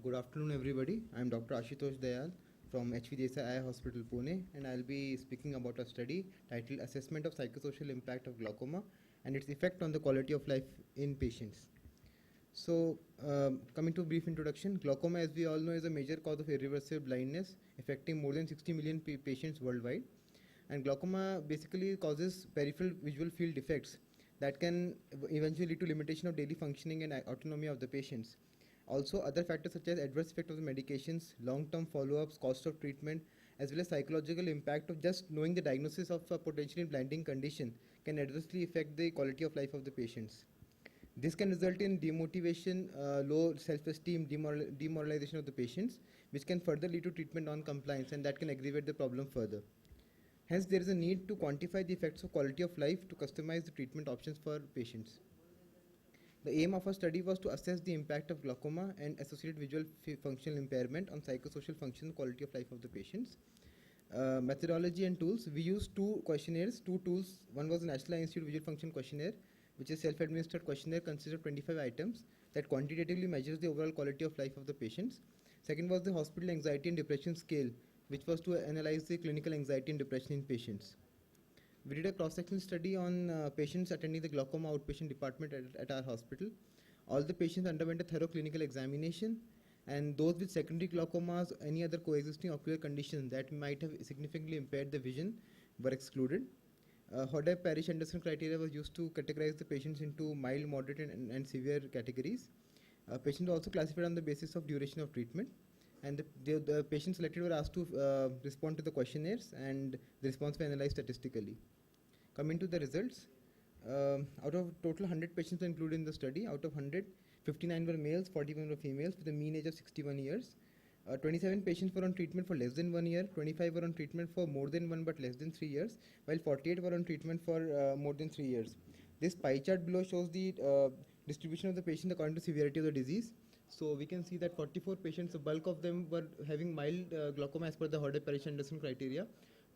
Good afternoon, everybody. I'm Dr. Ashutosh Dayal from HV Desai Eye Hospital, Pune, and I'll be speaking about a study titled Assessment of Psychosocial Impact of Glaucoma and its Effect on the Quality of Life in Patients. So, coming to a brief introduction, glaucoma, as we all know, is a major cause of irreversible blindness, affecting more than 60 million patients worldwide. And glaucoma basically causes peripheral visual field defects that can eventually lead to limitation of daily functioning and autonomy of the patients. Also, other factors such as adverse effect of the medications, long-term follow-ups, cost of treatment, as well as psychological impact of just knowing the diagnosis of a potentially blinding condition can adversely affect the quality of life of the patients. This can result in demotivation, low self-esteem, demoralization of the patients, which can further lead to treatment non-compliance, and that can aggravate the problem further. Hence, there is a need to quantify the effects of quality of life to customize the treatment options for patients. The aim of our study was to assess the impact of glaucoma and associated visual functional impairment on psychosocial function and quality of life of the patients. Methodology and tools. We used two tools. One was the National Eye Institute Visual Function Questionnaire, which is self-administered questionnaire consisting of 25 items that quantitatively measures the overall quality of life of the patients. Second was the Hospital Anxiety and Depression Scale, which was to analyze the clinical anxiety and depression in patients. We did a cross-sectional study on patients attending the glaucoma outpatient department at our hospital. All the patients underwent a thorough clinical examination, and those with secondary glaucomas, any other coexisting ocular condition that might have significantly impaired the vision were excluded. Hodder-Parrish-Anderson criteria was used to categorize the patients into mild, moderate, and severe categories. Patients were also classified on the basis of duration of treatment, and the patients selected were asked to respond to the questionnaires, and the response were analyzed statistically. Coming to the results, out of total 100 patients were included in the study. Out of 100, 59 were males, 41 were females with a mean age of 61 years. 27 patients were on treatment for less than 1 year, 25 were on treatment for more than 1 but less than 3 years, while 48 were on treatment for more than 3 years. This pie chart below shows the distribution of the patients according to severity of the disease. So we can see that 44 patients, the bulk of them were having mild glaucoma as per the Hodder-Parrish-Anderson criteria.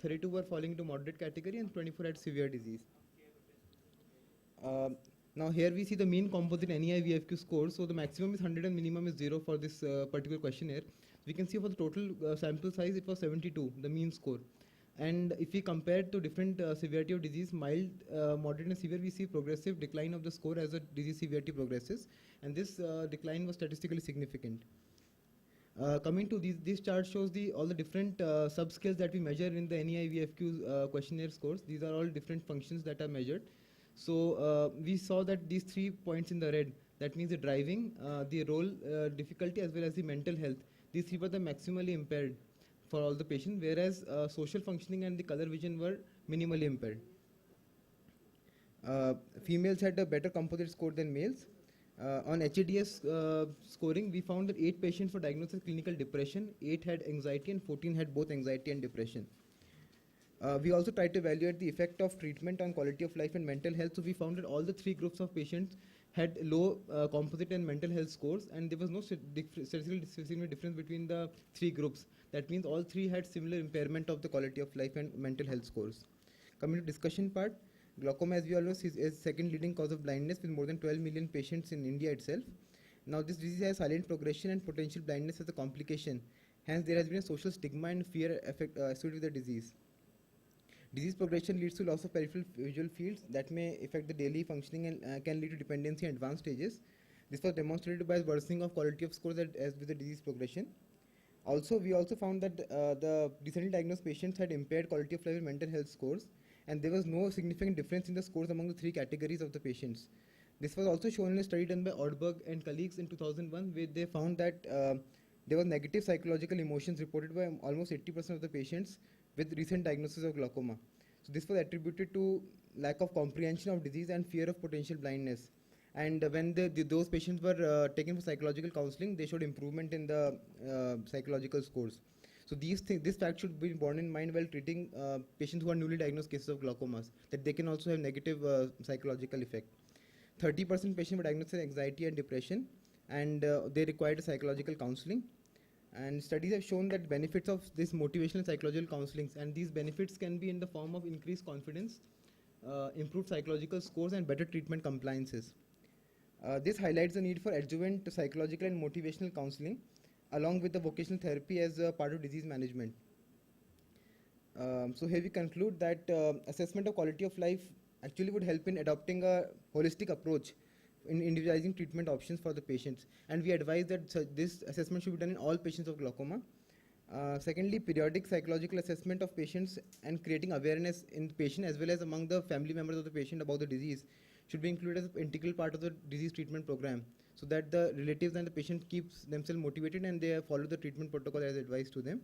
32 were falling into moderate category and 24 had severe disease. Now here we see the mean composite NEI VFQ score. So the maximum is 100 and minimum is 0 for this particular questionnaire. We can see for the total sample size it was 72, the mean score. And if we compare to different severity of disease, mild, moderate and severe, we see progressive decline of the score as the disease severity progresses. And this decline was statistically significant. Coming to this chart shows all the different subscales that we measure in the NEI VFQ questionnaire scores. These are all different functions that are measured. So we saw that these 3 points in the red, that means the driving, the role difficulty as well as the mental health, these 3 were the maximally impaired for all the patients, whereas social functioning and the color vision were minimally impaired. Females had a better composite score than males. On HADS scoring, we found that 8 patients were diagnosed with clinical depression, 8 had anxiety and 14 had both anxiety and depression. We also tried to evaluate the effect of treatment on quality of life and mental health. So we found that all the 3 groups of patients had low composite and mental health scores, and there was no statistical difference between the 3 groups. That means all 3 had similar impairment of the quality of life and mental health scores. Coming to discussion part, glaucoma, as we all know, is second leading cause of blindness with more than 12 million patients in India itself. Now this disease has silent progression and potential blindness as a complication. Hence there has been a social stigma and fear associated with the disease. Disease progression leads to loss of peripheral visual fields that may affect the daily functioning and can lead to dependency in advanced stages. This was demonstrated by worsening of quality of scores as with the disease progression. Also, we also found that the recently diagnosed patients had impaired quality of life and mental health scores, and there was no significant difference in the scores among the 3 categories of the patients. This was also shown in a study done by Oudberg and colleagues in 2001, where they found that there was negative psychological emotions reported by almost 80% of the patients with recent diagnosis of glaucoma. So this was attributed to lack of comprehension of disease and fear of potential blindness. And when those patients were taken for psychological counseling, they showed improvement in the psychological scores. So this fact should be borne in mind while treating patients who are newly diagnosed cases of glaucomas, that they can also have negative psychological effect. 30% patients were diagnosed with anxiety and depression, and they required psychological counseling. And studies have shown that benefits of this motivational psychological counselings, and these benefits can be in the form of increased confidence, improved psychological scores, and better treatment compliances. This highlights the need for adjuvant psychological and motivational counseling. along with the vocational therapy as a part of disease management. So here we conclude that assessment of quality of life actually would help in adopting a holistic approach in individualizing treatment options for the patients. And we advise that this assessment should be done in all patients of glaucoma. Secondly, periodic psychological assessment of patients and creating awareness in the patient as well as among the family members of the patient about the disease should be included as an integral part of the disease treatment program, so that the relatives and the patient keeps themselves motivated and they follow the treatment protocol as advised to them.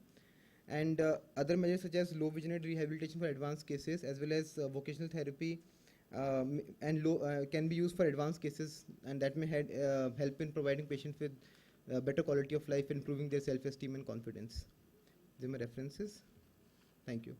And other measures such as low vision aid rehabilitation for advanced cases as well as vocational therapy and can be used for advanced cases, and that may help in providing patients with better quality of life, improving their self-esteem and confidence. These are my references. Thank you.